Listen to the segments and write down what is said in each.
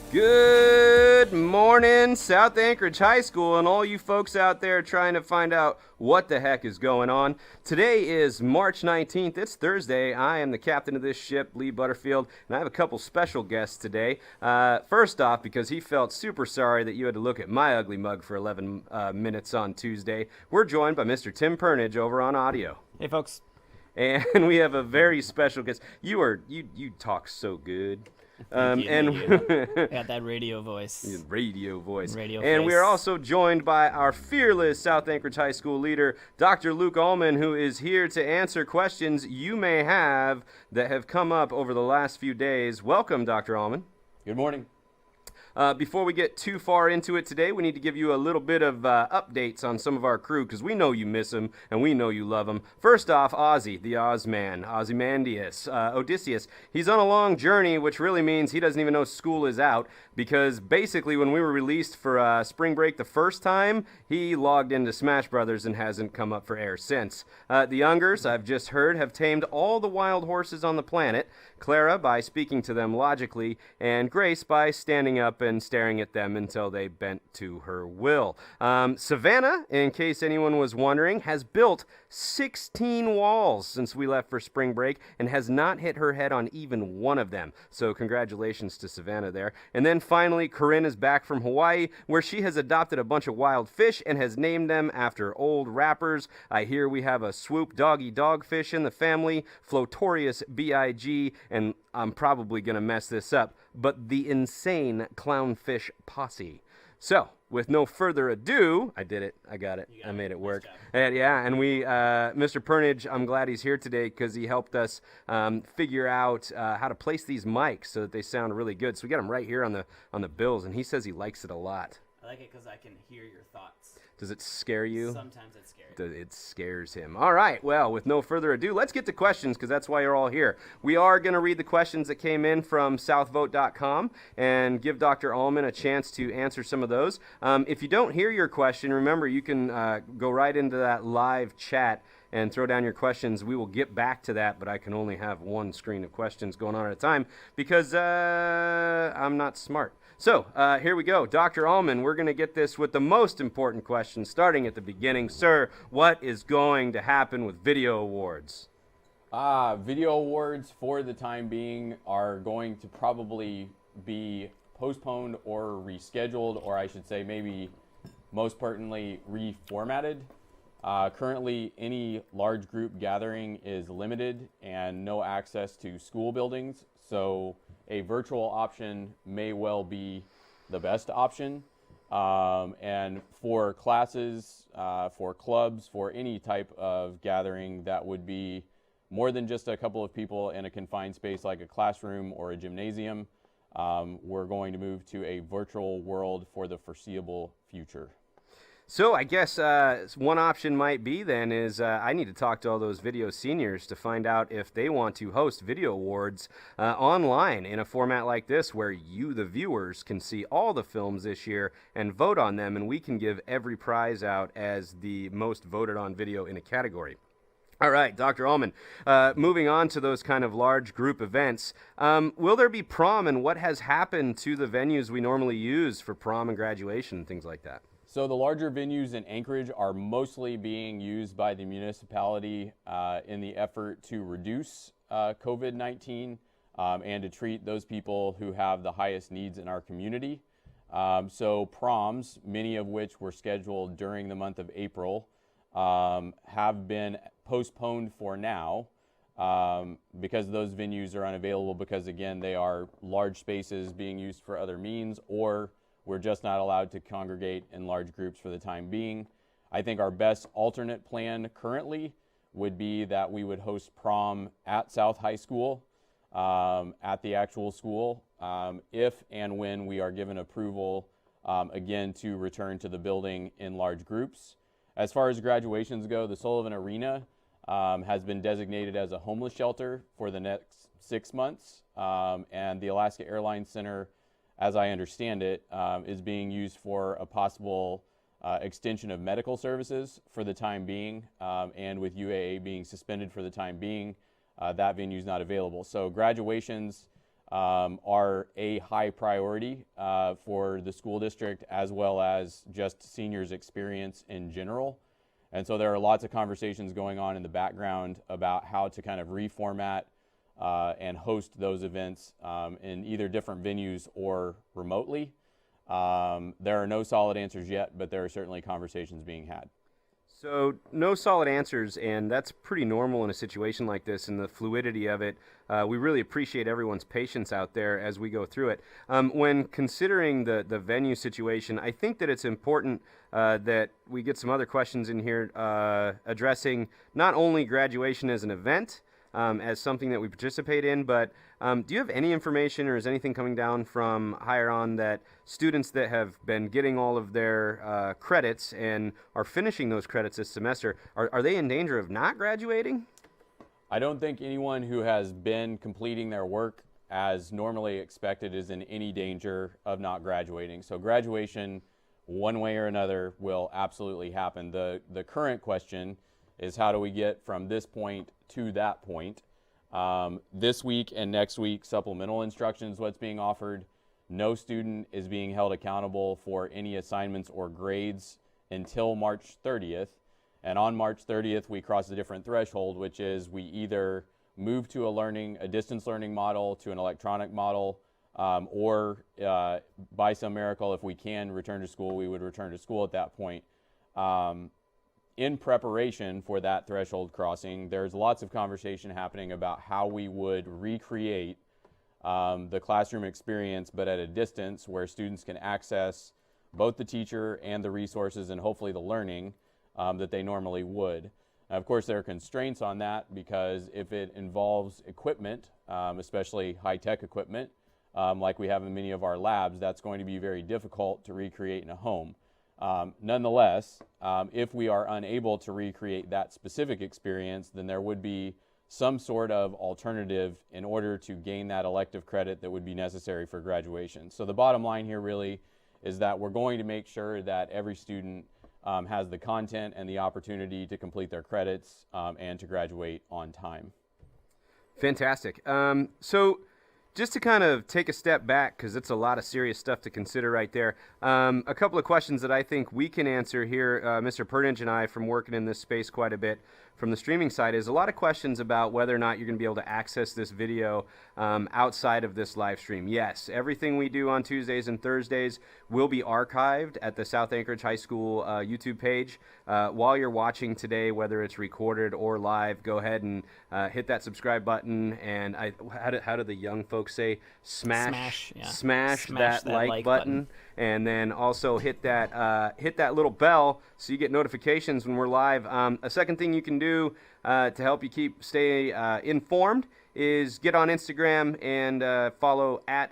Good morning, South Anchorage High School, and all you folks out there trying to find out what the heck is going on. Today is March 19th. It's Thursday. I am the captain of this ship, Lee Butterfield, and I have a couple special guests today. First off, because he felt super sorry that you had to look at my ugly mug for 11 minutes on Tuesday, we're joined by Mr. Tim Pernage over on audio. Hey, folks. And we have a very special guest. You talk so good. Got that radio voice. Radio voice. Radio and face. we are also joined by our fearless South Anchorage High School leader, Dr. Luke Allman, who is here to answer questions you may have that have come up over the last few days. Welcome, Dr. Allman. Good morning. Before we get too far into it today, we need to give you a little bit of updates on some of our crew, because we know you miss them, and we know you love them. First off, Ozzy, the Ozman, Ozymandias, Odysseus. He's on a long journey, which really means he doesn't even know school is out, because basically when we were released for spring break the first time, he logged into Smash Brothers and hasn't come up for air since. The Youngers, I've just heard, have tamed all the wild horses on the planet. Clara by speaking to them logically, and Grace by standing up and staring at them until they bent to her will. Savannah, in case anyone was wondering, has built 16 walls since we left for spring break and has not hit her head on even one of them. So congratulations to Savannah there. And then finally, Corinne is back from Hawaii, where she has adopted a bunch of wild fish and has named them after old rappers. I hear we have a swoop doggy dogfish in the family, Flotorious B.I.G., and I'm probably going to mess this up, but the insane clownfish posse. So, with no further ado, I did it. I got it. I made it work. Nice And Mr. Pernage, I'm glad he's here today because he helped us figure out how to place these mics so that they sound really good. So we got him right here on the bills, and he says he likes it a lot. I like it because I can hear your thoughts. Does it scare you? Sometimes it's scary. It scares him. All right, well, with no further ado, let's get to questions because that's why you're all here. We are going to read the questions that came in from southvote.com and give Dr. Allman a chance to answer some of those. If you don't hear your question, remember you can go right into that live chat and throw down your questions. We will get back to that, but I can only have one screen of questions going on at a time because I'm not smart. So, here we go. Dr. Allman, we're going to get this with the most important question, starting at the beginning. Sir, what is going to happen with video awards? Video awards for the time being are going to probably be postponed or rescheduled, or I should say maybe most pertinently reformatted. Currently, any large group gathering is limited and no access to school buildings, so a virtual option may well be the best option. And for classes, for clubs, for any type of gathering that would be more than just a couple of people in a confined space like a classroom or a gymnasium, we're going to move to a virtual world for the foreseeable future. So I guess one option might be then is I need to talk to all those video seniors to find out if they want to host video awards online in a format like this where you, the viewers, can see all the films this year and vote on them, and we can give every prize out as the most voted on video in a category. All right, Dr. Allman, moving on to those kind of large group events, will there be prom, and what has happened to the venues we normally use for prom and graduation and things like that? So the larger venues in Anchorage are mostly being used by the municipality in the effort to reduce COVID-19 and to treat those people who have the highest needs in our community. So proms, many of which were scheduled during the month of April, have been postponed for now because those venues are unavailable because, again, they are large spaces being used for other means, or we're just not allowed to congregate in large groups for the time being. I think our best alternate plan currently would be that we would host prom at South High School, at the actual school, if and when we are given approval, again, to return to the building in large groups. As far as graduations go, the Sullivan Arena has been designated as a homeless shelter for the next 6 months, and the Alaska Airlines Center, as I understand it, is being used for a possible extension of medical services for the time being, and with UAA being suspended for the time being, that venue is not available. So graduations are a high priority for the school district, as well as just seniors' experience in general. And so there are lots of conversations going on in the background about how to kind of reformat and host those events in either different venues or remotely. There are no solid answers yet, but there are certainly conversations being had. So no solid answers, and that's pretty normal in a situation like this, and the fluidity of it. We really appreciate everyone's patience out there as we go through it. When considering the venue situation, I think that it's important that we get some other questions in here addressing not only graduation as an event, as something that we participate in, but do you have any information, or is anything coming down from higher on that students that have been getting all of their credits and are finishing those credits this semester, are they in danger of not graduating? I don't think anyone who has been completing their work as normally expected is in any danger of not graduating. So graduation, one way or another, will absolutely happen. The current question is, how do we get from this point to that point? This week and next week, supplemental instruction is what's being offered. No student is being held accountable for any assignments or grades until March 30th. And on March 30th, we cross a different threshold, which is we either move to a distance learning model, to an electronic model, or by some miracle, if we can return to school, we would return to school at that point. In preparation for that threshold crossing, there's lots of conversation happening about how we would recreate the classroom experience, but at a distance where students can access both the teacher and the resources and hopefully the learning that they normally would. Now, of course, there are constraints on that, because if it involves equipment, especially high-tech equipment, like we have in many of our labs, that's going to be very difficult to recreate in a home. Nonetheless, if we are unable to recreate that specific experience, then there would be some sort of alternative in order to gain that elective credit that would be necessary for graduation. So the bottom line here really is that we're going to make sure that every student has the content and the opportunity to complete their credits and to graduate on time. Fantastic. So just to kind of take a step back, because it's a lot of serious stuff to consider right there, a couple of questions that I think we can answer here, Mr. Perdinch and I, from working in this space quite a bit from the streaming side, is a lot of questions about whether or not you're going to be able to access this video outside of this live stream. Yes, everything we do on Tuesdays and Thursdays will be archived at the South Anchorage High School YouTube page. While you're watching today, whether it's recorded or live, go ahead and hit that subscribe button, and how do the young folks say? Smash that like button. And then also hit that little bell so you get notifications when we're live. A second thing you can do to help you stay informed is get on Instagram and follow at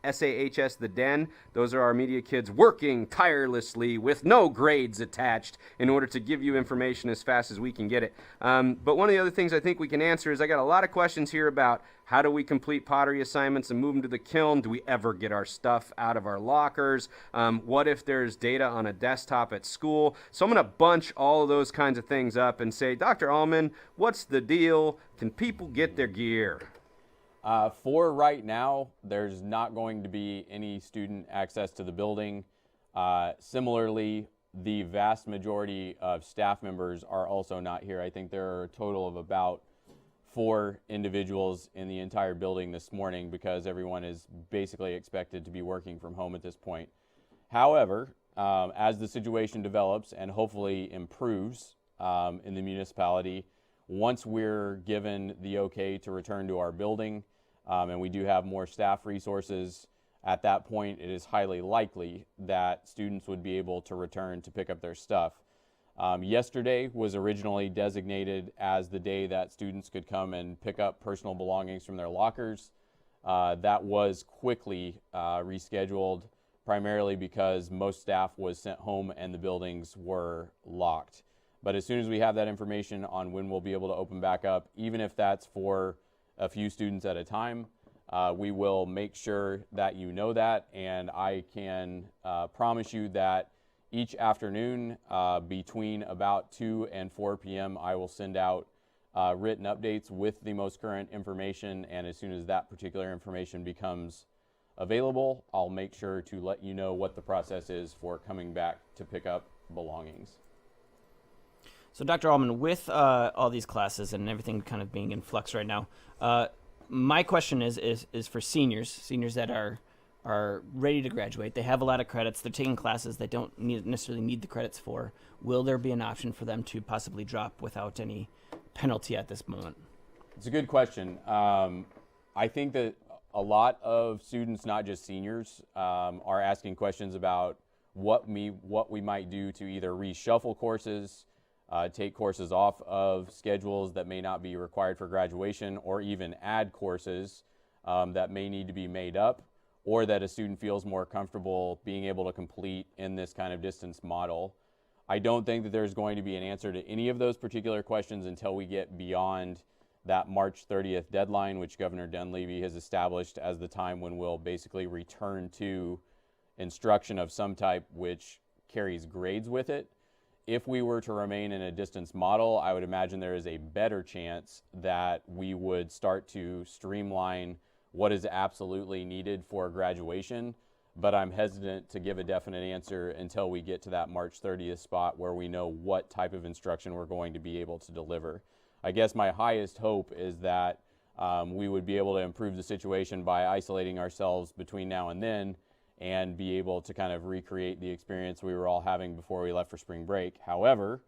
SAHS The Den. Those are our media kids working tirelessly with no grades attached in order to give you information as fast as we can get it. But one of the other things I think we can answer is, I got a lot of questions here about how do we complete pottery assignments and move them to the kiln? Do we ever get our stuff out of our lockers? What if there's data on a desktop at school? So I'm going to bunch all of those kinds of things up and say, Dr. Allman, what's the deal? Can people get their gear? For right now, there's not going to be any student access to the building. Similarly, the vast majority of staff members are also not here. I think there are a total of about 4 individuals in the entire building this morning, because everyone is basically expected to be working from home at this point. However, as the situation develops and hopefully improves in the municipality, once we're given the okay to return to our building, and we do have more staff resources, at that point it is highly likely that students would be able to return to pick up their stuff. Yesterday was originally designated as the day that students could come and pick up personal belongings from their lockers. That was quickly rescheduled, primarily because most staff was sent home and the buildings were locked. But as soon as we have that information on when we'll be able to open back up, even if that's for a few students at a time, we will make sure that you know that, and I can promise you that each afternoon between about 2 and 4 p.m. I will send out written updates with the most current information, and as soon as that particular information becomes available, I'll make sure to let you know what the process is for coming back to pick up belongings. So, Dr. Allman, with all these classes and everything kind of being in flux right now, my question is for seniors that are ready to graduate. They have a lot of credits. They're taking classes they don't necessarily need the credits for. Will there be an option for them to possibly drop without any penalty at this moment? It's a good question. I think that a lot of students, not just seniors, are asking questions about what we might do to either reshuffle courses, take courses off of schedules that may not be required for graduation, or even add courses that may need to be made up, or that a student feels more comfortable being able to complete in this kind of distance model. I don't think that there's going to be an answer to any of those particular questions until we get beyond that March 30th deadline, which Governor Dunleavy has established as the time when we'll basically return to instruction of some type which carries grades with it. If we were to remain in a distance model, I would imagine there is a better chance that we would start to streamline what is absolutely needed for graduation, but I'm hesitant to give a definite answer until we get to that March 30th spot where we know what type of instruction we're going to be able to deliver. I guess my highest hope is that we would be able to improve the situation by isolating ourselves between now and then and be able to kind of recreate the experience we were all having before we left for spring break. However,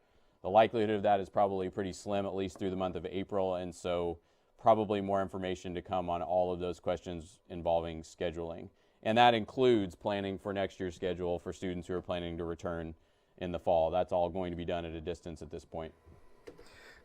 the likelihood of that is probably pretty slim, at least through the month of April, and so probably more information to come on all of those questions involving scheduling. And that includes planning for next year's schedule for students who are planning to return in the fall. That's all going to be done at a distance at this point.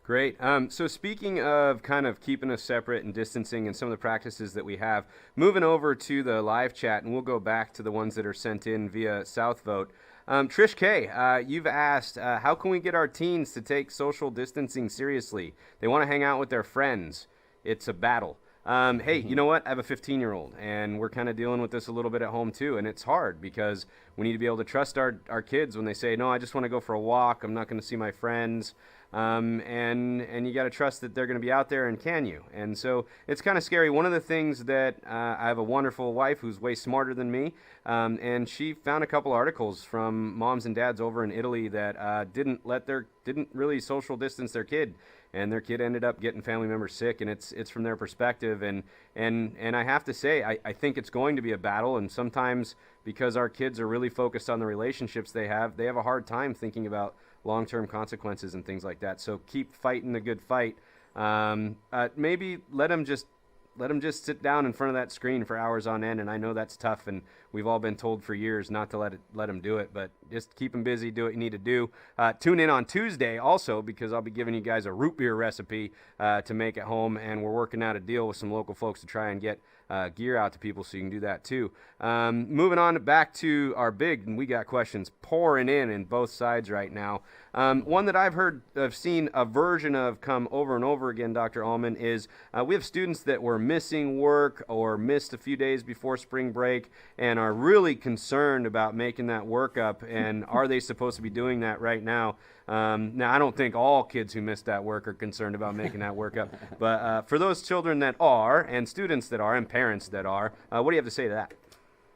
Great. So speaking of kind of keeping us separate and distancing and some of the practices that we have, moving over to the live chat, and we'll go back to the ones that are sent in via Southvote. Trish K., you've asked, how can we get our teens to take social distancing seriously? They want to hang out with their friends. It's a battle. Hey, you know what? I have a 15-year-old, and we're kind of dealing with this a little bit at home too, and it's hard because we need to be able to trust our kids when they say, no, I just want to go for a walk. I'm not going to see my friends. And you got to trust that they're going to be out there, and can you? And so it's kind of scary. One of the things that I have a wonderful wife who's way smarter than me, and she found a couple articles from moms and dads over in Italy that didn't really social distance their kid, and their kid ended up getting family members sick, and it's from their perspective. And I have to say, I think it's going to be a battle, and sometimes because our kids are really focused on the relationships they have a hard time thinking about long-term consequences and things like that. So keep fighting the good fight. Maybe let them just sit down in front of that screen for hours on end. And I know that's tough, and we've all been told for years not to let them do it, but just keep them busy, do what you need to do. Tune in on Tuesday also, because I'll be giving you guys a root beer recipe to make at home, and we're working out a deal with some local folks to try and get gear out to people so you can do that too. Moving on back to our big, and we got questions pouring in both sides right now. One that I've seen a version of come over and over again, Dr. Allman, is we have students that were missing work or missed a few days before spring break and are really concerned about making that work up, and are they supposed to be doing that right now? Now, I don't think all kids who missed that work are concerned about making that work up, but for those children that are, and students that are, and parents that are, what do you have to say to that?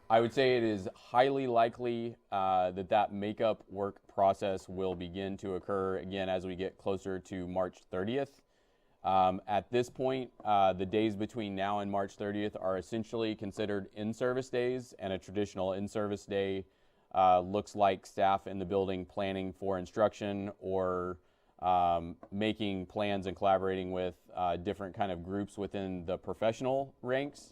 I would say it is highly likely that makeup work process will begin to occur again as we get closer to March 30th. At this point, the days between now and March 30th are essentially considered in-service days, and a traditional in-service day looks like staff in the building planning for instruction or making plans and collaborating with different kind of groups within the professional ranks.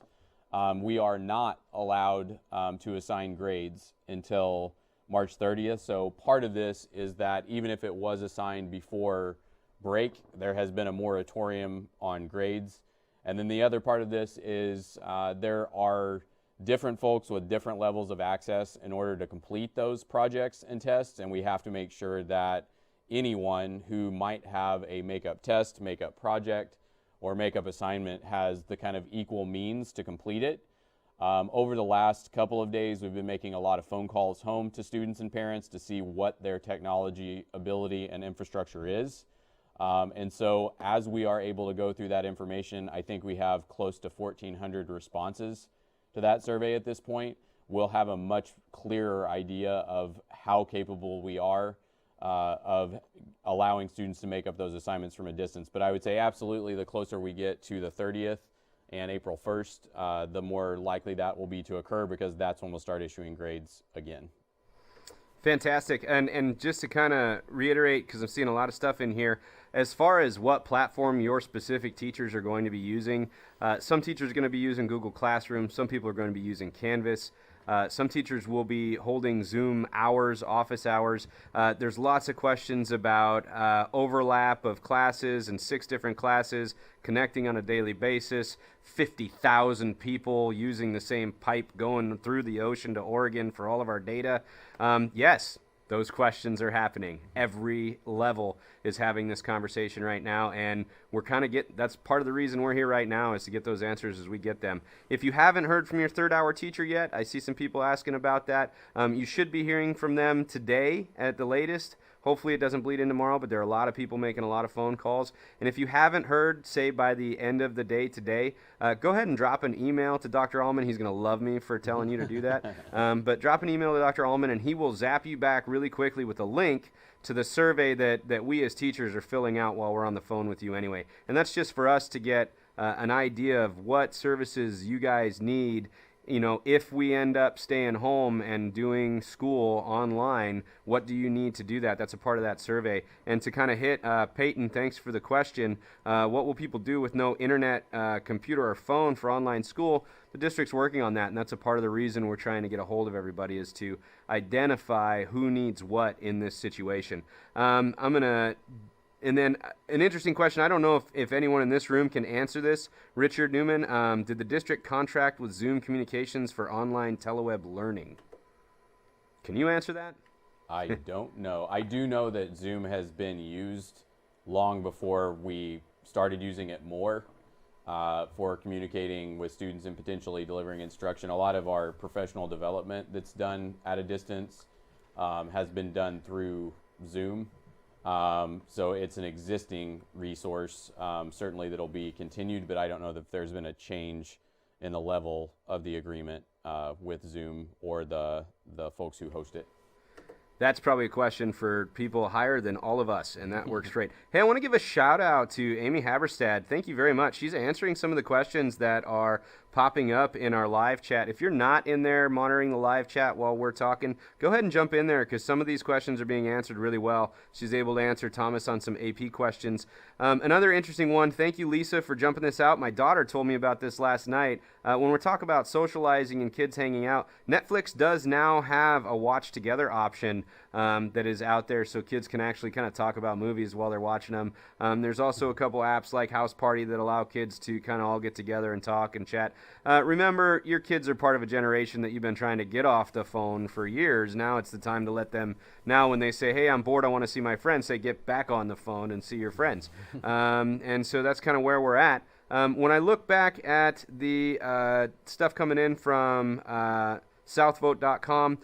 We are not allowed to assign grades until March 30th. So part of this is that even if it was assigned before break, there has been a moratorium on grades. And then the other part of this is there are different folks with different levels of access in order to complete those projects and tests, and we have to make sure that anyone who might have a makeup test, makeup project, or makeup assignment has the kind of equal means to complete it. Over the last couple of days, we've been making a lot of phone calls home to students and parents to see what their technology ability and infrastructure is. And so as we are able to go through that information, I think we have close to 1,400 responses to that survey at this point. We'll have a much clearer idea of how capable we are of allowing students to make up those assignments from a distance. But I would say absolutely the closer we get to the 30th and April 1st, the more likely that will be to occur, because that's when we'll start issuing grades again. Fantastic. And just to kind of reiterate, because I'm seeing a lot of stuff in here, as far as what platform your specific teachers are going to be using, some teachers are going to be using Google Classroom. Some people are going to be using Canvas. Some teachers will be holding Zoom hours, office hours. There's lots of questions about overlap of classes and 6 different classes connecting on a daily basis, 50,000 people using the same pipe going through the ocean to Oregon for all of our data. Yes, those questions are happening. Every level is having this conversation right now, and we're kind of that's part of the reason we're here right now, is to get those answers as we get them. If you haven't heard from your third hour teacher yet, I see some people asking about that. You should be hearing from them today at the latest. Hopefully it doesn't bleed in tomorrow, but there are a lot of people making a lot of phone calls. And if you haven't heard, say by the end of the day today, go ahead and drop an email to Dr. Allman. He's going to love me for telling you to do that. But drop an email to Dr. Allman, and he will zap you back really quickly with a link to the survey that we as teachers are filling out while we're on the phone with you anyway. And that's just for us to get an idea of what services you guys need. You know, if we end up staying home and doing school online, what do you need to do that? That's a part of that survey. And to kind of hit, Peyton, thanks for the question. What will people do with no internet, computer, or phone for online school? The district's working on that, and that's a part of the reason we're trying to get a hold of everybody, is to identify who needs what in this situation. And then an interesting question, I don't know if anyone in this room can answer this. Richard Newman, did the district contract with Zoom Communications for online teleweb learning? Can you answer that? I don't know. I do know that Zoom has been used long before we started using it more for communicating with students and potentially delivering instruction. A lot of our professional development that's done at a distance has been done through Zoom. So it's an existing resource, certainly that'll be continued, but I don't know that there's been a change in the level of the agreement with Zoom or the folks who host it. That's probably a question for people higher than all of us, and that works great. Hey, I want to give a shout out to Amy Haberstad. Thank you very much. She's answering some of the questions that are popping up in our live chat. If you're not in there monitoring the live chat while we're talking, go ahead and jump in there, because some of these questions are being answered really well. She's able to answer Thomas on some AP questions. Another interesting one, thank you, Lisa, for jumping this out. My daughter told me about this last night. When we're talking about socializing and kids hanging out, Netflix does now have a watch together option that is out there, so kids can actually kind of talk about movies while they're watching them. There's also a couple apps like House Party that allow kids to kind of all get together and talk and chat. Remember, your kids are part of a generation that you've been trying to get off the phone for years. Now it's the time to let them, now when they say, hey, I'm bored, I want to see my friends, say, get back on the phone and see your friends. And so that's kind of where we're at. When I look back at the stuff coming in from southvote.com,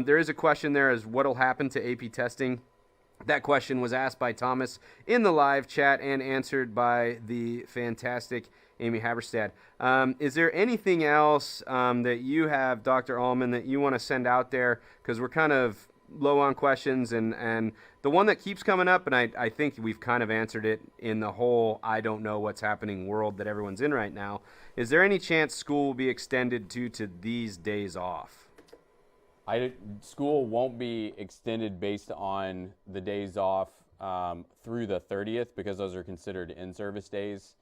there is a question there as what will happen to AP testing. That question was asked by Thomas in the live chat and answered by the fantastic Amy Haberstad. Is there anything else that you have, Dr. Allman, that you want to send out there? Because we're kind of low on questions, and the one that keeps coming up, and I think we've kind of answered it in the whole I don't know what's happening world that everyone's in right now. Is there any chance school will be extended due to these days off? School won't be extended based on the days off through the 30th, because those are considered in-service days.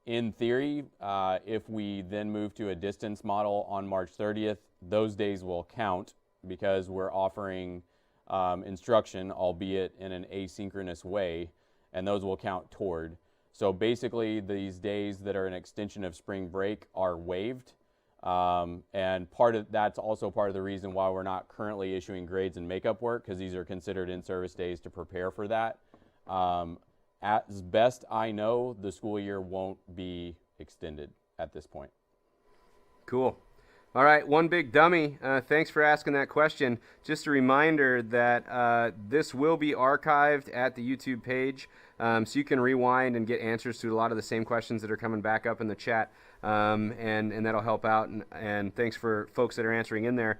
In theory, if we then move to a distance model on March 30th, those days will count, because we're offering instruction, albeit in an asynchronous way, and those will count toward. So basically, these days that are an extension of spring break are waived. And that's also part of the reason why we're not currently issuing grades and makeup work, because these are considered in-service days to prepare for that. As best I know, the school year won't be extended at this point. Cool. All right, one big dummy. Thanks for asking that question. Just a reminder that this will be archived at the YouTube page, so you can rewind and get answers to a lot of the same questions that are coming back up in the chat, and that'll help out. And thanks for folks that are answering in there.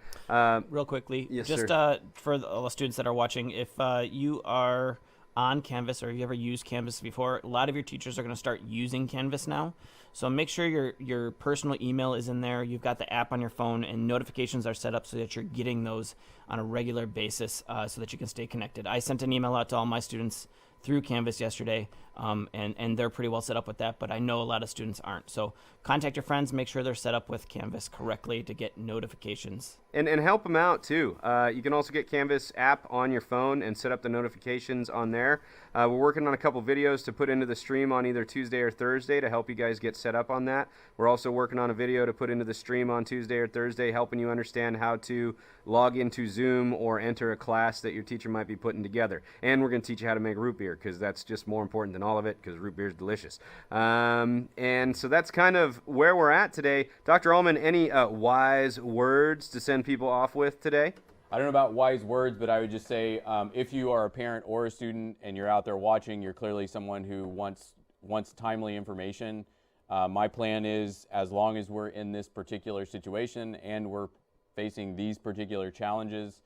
Real quickly, Yes, just sir. For all the students that are watching, if you are on Canvas or you ever used Canvas before, a lot of your teachers are going to start using Canvas now. So make sure your personal email is in there. You've got the app on your phone, and notifications are set up so that you're getting those on a regular basis, so that you can stay connected. I sent an email out to all my students through Canvas yesterday, and they're pretty well set up with that, but I know a lot of students aren't. So contact your friends, make sure they're set up with Canvas correctly to get notifications. And help them out too. You can also get Canvas app on your phone and set up the notifications on there. We're working on a couple videos to put into the stream on either Tuesday or Thursday to help you guys get set up on that. We're also working on a video to put into the stream on Tuesday or Thursday, helping you understand how to log into Zoom or enter a class that your teacher might be putting together. And we're going to teach you how to make root beer, because that's just more important than all of it, because root beer is delicious. And so that's kind of where we're at today. Dr. Allman, any wise words to send people off with today? I don't know about wise words, but I would just say if you are a parent or a student and you're out there watching, you're clearly someone who wants timely information. My plan is, as long as we're in this particular situation and we're facing these particular challenges,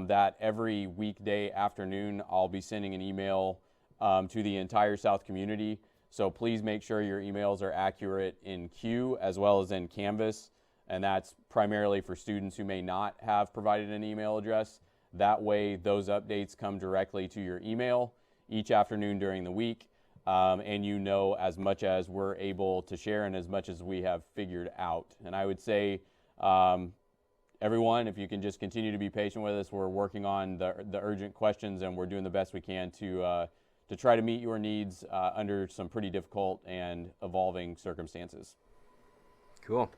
that every weekday afternoon I'll be sending an email to the entire South community. So please make sure your emails are accurate in Q as well as in Canvas. And that's primarily for students who may not have provided an email address. That way, those updates come directly to your email each afternoon during the week, and you know as much as we're able to share and as much as we have figured out. And I would say, everyone, if you can just continue to be patient with us, we're working on the urgent questions, and we're doing the best we can to try to meet your needs under some pretty difficult and evolving circumstances. Cool.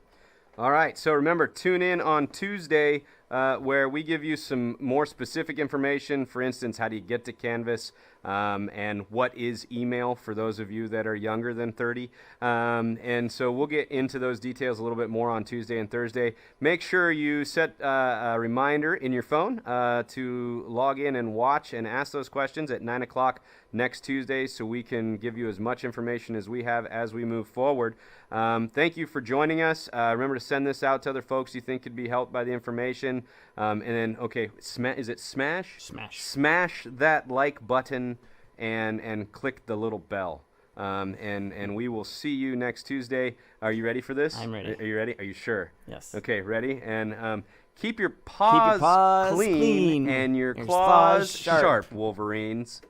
All right, so remember, tune in on Tuesday where we give you some more specific information. For instance, how do you get to Canvas, and what is email for those of you that are younger than 30. And so we'll get into those details a little bit more on Tuesday and Thursday. Make sure you set a reminder in your phone to log in and watch and ask those questions at 9 o'clock next Tuesday, so we can give you as much information as we have as we move forward. Thank you for joining us. Remember to send this out to other folks you think could be helped by the information. And then, okay, is it smash? Smash that like button and click the little bell. And we will see you next Tuesday. Are you ready for this? I'm ready. Are you ready? Are you sure? Yes. Okay, ready? And keep your paws, clean and your claws sharp, Wolverines.